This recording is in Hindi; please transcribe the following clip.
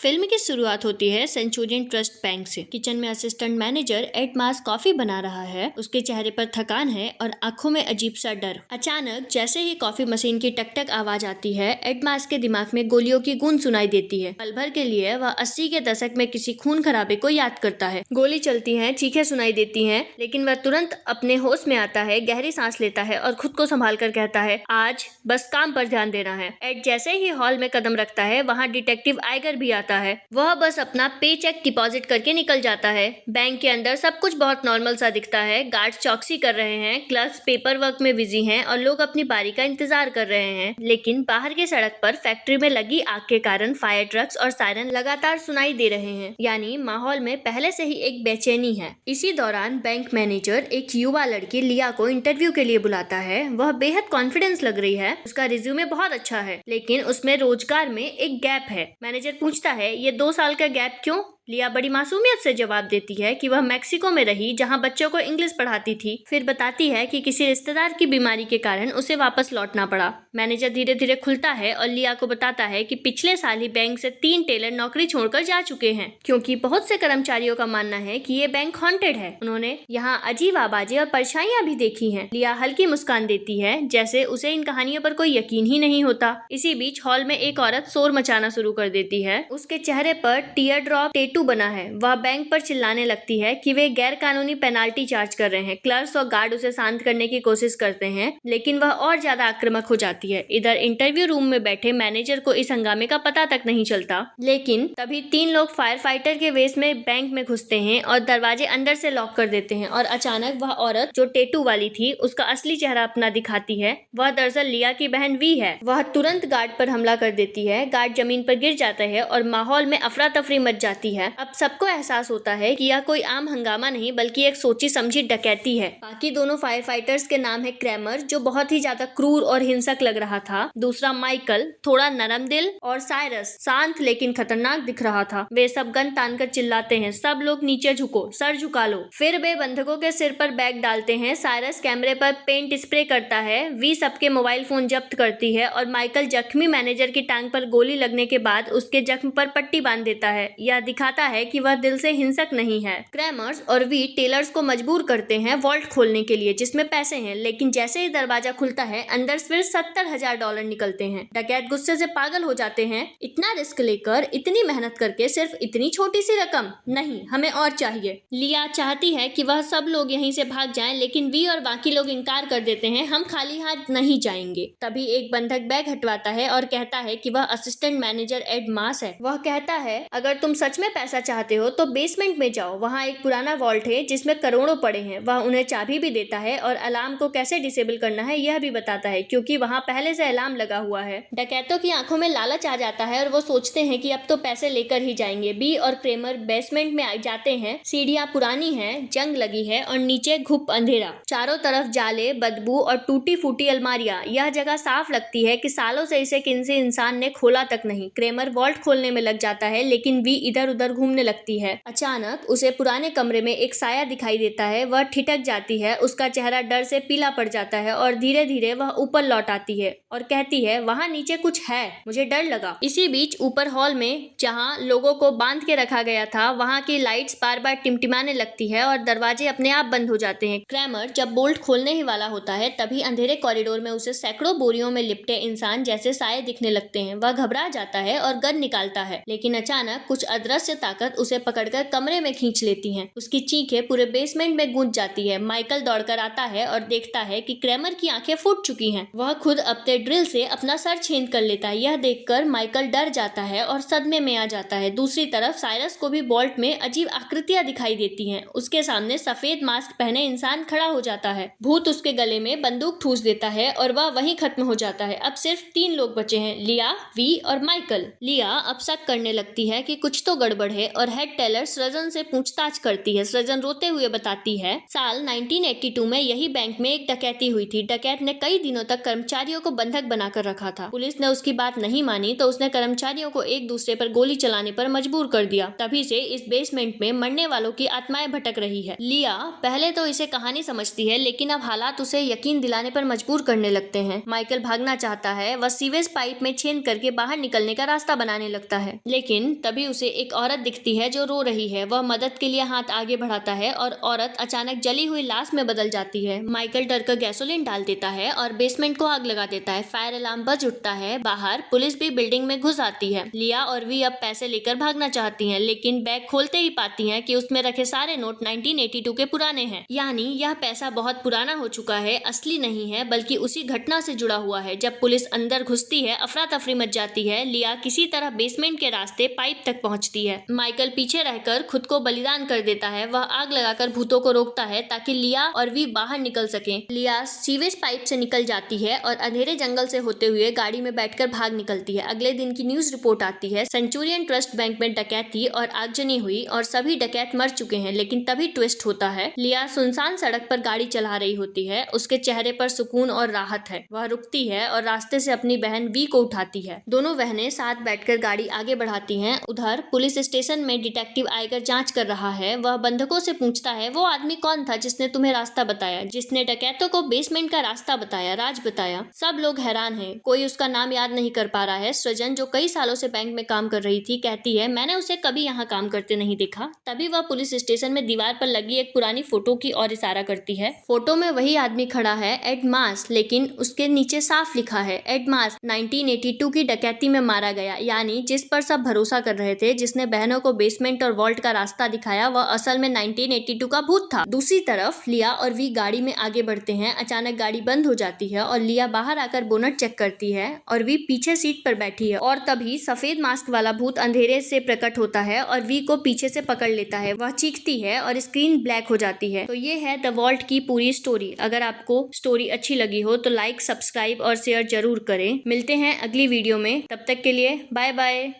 फिल्म की शुरुआत होती है सेंचुरियन ट्रस्ट बैंक से। किचन में असिस्टेंट मैनेजर एड मास कॉफी बना रहा है। उसके चेहरे पर थकान है और आंखों में अजीब सा डर। अचानक जैसे ही कॉफी मशीन की टक टक आवाज आती है, एड मास के दिमाग में गोलियों की गूंज सुनाई देती है। पल भर के लिए वह 80 के दशक में किसी खून खराबे को याद करता है। गोली चलती है, चीखें सुनाई देती है, लेकिन वह तुरंत अपने होश में आता है, गहरी सांस लेता है और खुद को संभाल कर कहता है, आज बस काम पर ध्यान देना है। एड जैसे ही हॉल में कदम रखता है, वहाँ डिटेक्टिव आइगर भी आता है। वह बस अपना पे चेक डिपॉजिट करके निकल जाता है। बैंक के अंदर सब कुछ बहुत नॉर्मल सा दिखता है। गार्ड्स चौकसी कर रहे हैं, क्लर्क्स पेपर वर्क में बिजी हैं और लोग अपनी बारी का इंतजार कर रहे हैं। लेकिन बाहर की सड़क पर फैक्ट्री में लगी आग के कारण फायर ट्रक्स और सायरन लगातार सुनाई दे रहे हैं, यानी माहौल में पहले से ही एक बेचैनी है। इसी दौरान बैंक मैनेजर एक युवा लड़की लिया को इंटरव्यू के लिए बुलाता है। वह बेहद कॉन्फिडेंस लग रही है। उसका रिज्यूमे बहुत अच्छा है, लेकिन उसमें रोजगार में एक गैप है। मैनेजर पूछता है, ये 2 साल का गैप क्यों? लिया बड़ी मासूमियत से जवाब देती है कि वह मैक्सिको में रही, जहां बच्चों को इंग्लिश पढ़ाती थी। फिर बताती है कि किसी रिश्तेदार की बीमारी के कारण उसे वापस लौटना पड़ा। मैनेजर धीरे धीरे खुलता है और लिया को बताता है कि पिछले साल ही बैंक से 3 टेलर नौकरी छोड़कर जा चुके हैं, क्योंकि बहुत से कर्मचारियों का मानना है कि ये बैंक हॉन्टेड है। उन्होंने यहाँ अजीब आवाजें और परेशानियां भी देखी हैं। लिया हल्की मुस्कान देती है, जैसे उसे इन कहानियों पर कोई यकीन ही नहीं होता। इसी बीच हॉल में एक औरत शोर मचाना शुरू कर देती है। उसके चेहरे पर टीयर ड्रॉप टैटू बना है। वह बैंक पर चिल्लाने लगती है कि वे गैर कानूनी पेनाल्टी चार्ज कर रहे हैं। क्लर्क्स और गार्ड उसे शांत करने की कोशिश करते हैं, लेकिन वह और ज्यादा आक्रामक हो जाती है। इधर इंटरव्यू रूम में बैठे मैनेजर को इस हंगामे का पता तक नहीं चलता, लेकिन तभी 3 लोग फायर फाइटर के वेश में बैंक में घुसते हैं और दरवाजे अंदर से लॉक कर देते हैं। और अचानक वह औरत जो टैटू वाली थी, उसका असली चेहरा अपना दिखाती है। वह दरअसल लिया की बहन वी है। वह तुरंत गार्ड पर हमला कर देती है। गार्ड जमीन पर गिर जाता है और माहौल में अफरा तफरी मच जाती है। अब सबको एहसास होता है कि यह कोई आम हंगामा नहीं, बल्कि एक सोची समझी डकैती है। बाकी दोनों फायर फाइटर्स के नाम है क्रैमर, जो बहुत ही ज्यादा क्रूर और हिंसक लग रहा था। दूसरा माइकल, थोड़ा नरम दिल, और साइरस, शांत लेकिन खतरनाक दिख रहा था। वे सब गन तानकर चिल्लाते हैं, सब लोग नीचे झुको, सर झुका लो। फिर वे बंधकों के सिर पर बैग डालते हैं। साइरस कैमरे पर पेंट स्प्रे करता है। वी सबके मोबाइल फोन जब्त करती है और माइकल जख्मी मैनेजर की टांग पर गोली लगने के बाद उसके जख्म पर पट्टी बांध देता है। यह दिखाता है कि वह दिल से हिंसक नहीं है। क्रैमर्स और वी टेलर्स को मजबूर करते हैं वॉल्ट खोलने के लिए, जिसमें पैसे हैं, लेकिन जैसे ही दरवाजा खुलता है, अंदर फिर $70,000 निकलते हैं। डकैत गुस्से से पागल हो जाते हैं। इतना रिस्क लेकर, इतनी मेहनत करके सिर्फ इतनी छोटी सी रकम? नहीं, हमें और चाहिए। लिया चाहती है कि वह सब लोग यहीं से भाग जाएं, लेकिन वी और बाकी लोग इनकार कर देते हैं। हम खाली हाथ नहीं जाएंगे। तभी एक बंधक बैग हटवाता है और कहता है कि वह असिस्टेंट मैनेजर एड मास है। वह कहता है, अगर तुम सच में पैसा चाहते हो तो बेसमेंट में जाओ, वहाँ एक पुराना वॉल्ट है जिसमें करोड़ों पड़े हैं। वह उन्हें चाबी भी देता है और अलार्म को कैसे डिसेबल करना है यह भी बताता है, क्योंकि वहाँ पहले से अलार्म लगा हुआ है। डकैतों की आंखों में लालच आ जाता है और वो सोचते हैं कि अब तो पैसे लेकर ही जाएंगे। बी और क्रेमर बेसमेंट में जाते हैं। सीढ़ियाँ पुरानी हैं, जंग लगी है और नीचे घुप अंधेरा। चारों तरफ जाले, बदबू और टूटी फूटी अलमारियां। यह जगह साफ लगती है कि सालों से इसे किसी इंसान ने खोला तक नहीं। क्रेमर वॉल्ट खोलने में लग जाता है, लेकिन वी इधर उधर घूमने लगती है। अचानक उसे पुराने कमरे में एक साया दिखाई देता है। वह ठिठक जाती है। उसका चेहरा डर से पीला पड़ जाता है और धीरे धीरे वह ऊपर लौट आती है और कहती है, वहाँ नीचे कुछ है, मुझे डर लगा। इसी बीच ऊपर हॉल में, जहाँ लोगों को बांध के रखा गया था, वहाँ की लाइट्स बार बार टिमटिमाने लगती है और दरवाजे अपने आप बंद हो जाते हैं। क्रैमर जब बोल्ट खोलने ही वाला होता है, तभी अंधेरे कॉरिडोर में उसे सैकड़ों बोरियों में लिपटे इंसान जैसे साये दिखने लगते हैं। वह घबरा जाता है और गन निकालता है, लेकिन अचानक कुछ अदृश्य ताकत उसे पकड़कर कमरे में खींच लेती हैं। उसकी चीखें पूरे बेसमेंट में गूंज जाती है। माइकल दौड़कर आता है और देखता है कि क्रैमर की आंखें फूट चुकी हैं। वह खुद अपने ड्रिल से अपना सर छेद कर लेता है। यह देखकर माइकल डर जाता है और सदमे में आ जाता है। दूसरी तरफ साइरस को भी वॉल्ट में अजीब आकृतियां दिखाई देती हैं। उसके सामने सफेद मास्क पहने इंसान खड़ा हो जाता है। भूत उसके गले में बंदूक ठूस देता है और वह वहीं खत्म हो जाता है। अब सिर्फ 3 लोग बचे हैं, लिया, वी और माइकल। लिया अब शक करने लगती है कि कुछ तो गड़बड़ बढ़े और हेड टेलर सृजन से पूछताछ करती है। सृजन रोते हुए बताती है, साल 1982 में यही बैंक में एक डकैती हुई थी। डकैत ने कई दिनों तक कर्मचारियों को बंधक बनाकर रखा था। पुलिस ने उसकी बात नहीं मानी तो उसने कर्मचारियों को एक दूसरे पर गोली चलाने पर मजबूर कर दिया। तभी से इस बेसमेंट में मरने वालों की आत्माएं भटक रही है। लिया पहले तो इसे कहानी समझती है, लेकिन अब हालात उसे यकीन दिलाने पर मजबूर करने लगते हैं। माइकल भागना चाहता है। वह सीवेज पाइप में छेद करके बाहर निकलने का रास्ता बनाने लगता है, लेकिन तभी उसे एक औरत दिखती है जो रो रही है। वह मदद के लिए हाथ आगे बढ़ाता है और औरत अचानक जली हुई लाश में बदल जाती है। माइकल डरकर गैसोलीन डाल देता है और बेसमेंट को आग लगा देता है। फायर अलार्म बज उठता है। बाहर पुलिस भी बिल्डिंग में घुस आती है। लिया और वी अब पैसे लेकर भागना चाहती हैं, लेकिन बैग खोलते ही पाती हैं कि उसमें रखे सारे नोट 1982 के पुराने हैं। यानी यह पैसा बहुत पुराना हो चुका है, असली नहीं है बल्कि उसी घटना से जुड़ा हुआ है। जब पुलिस अंदर घुसती है, अफरा तफरी मच जाती है। लिया किसी तरह बेसमेंट के रास्ते पाइप तक पहुंचती है। माइकल पीछे रहकर खुद को बलिदान कर देता है। वह आग लगाकर भूतों को रोकता है ताकि लिया और वी बाहर निकल सकें। लिया सीवेज पाइप से निकल जाती है और अंधेरे जंगल से होते हुए गाड़ी में बैठकर भाग निकलती है। अगले दिन की न्यूज रिपोर्ट आती है, सेंचुरियन ट्रस्ट बैंक में डकैती और आगजनी हुई और सभी डकैत मर चुके हैं। लेकिन तभी ट्विस्ट होता है। लिया सुनसान सड़क पर गाड़ी चला रही होती है। उसके चेहरे पर सुकून और राहत है। वह रुकती है और रास्ते से अपनी बहन वी को उठाती है। दोनों बहनें साथ बैठकर गाड़ी आगे बढ़ाती हैं। उधर पुलिस स्टेशन में डिटेक्टिव आकर जांच कर रहा है। वह बंधकों से पूछता है, वो आदमी कौन था जिसने तुम्हें रास्ता बताया, जिसने डकैतों को बेसमेंट का रास्ता बताया, राज बताया। सब लोग हैरान हैं। कोई उसका नाम याद नहीं कर पा रहा है। सृजन जो कई सालों से बैंक में काम कर रही थी कहती है, मैंने उसे कभी यहाँ काम करते नहीं देखा। तभी वह पुलिस स्टेशन में दीवार पर लगी एक पुरानी फोटो की ओर इशारा करती है। फोटो में वही आदमी खड़ा है, एड मास, लेकिन उसके नीचे साफ लिखा है, एड मास 1982 की डकैती में मारा गया। यानी जिस पर सब भरोसा कर रहे थे, जिसने बहनों को बेसमेंट और वॉल्ट का रास्ता दिखाया, वह असल में 1982 का भूत था। दूसरी तरफ लिया और वी गाड़ी में आगे बढ़ते हैं। अचानक गाड़ी बंद हो जाती है और लिया बाहर आकर बोनट चेक करती है और वी पीछे सीट पर बैठी है। और तभी सफेद मास्क वाला भूत अंधेरे से प्रकट होता है और वी को पीछे से पकड़ लेता है। वह चीखती है और स्क्रीन ब्लैक हो जाती है। तो ये है द वॉल्ट की पूरी स्टोरी। अगर आपको स्टोरी अच्छी लगी हो तो लाइक, सब्सक्राइब और शेयर जरूर करें। मिलते हैं अगली वीडियो में, तब तक के लिए बाय बाय।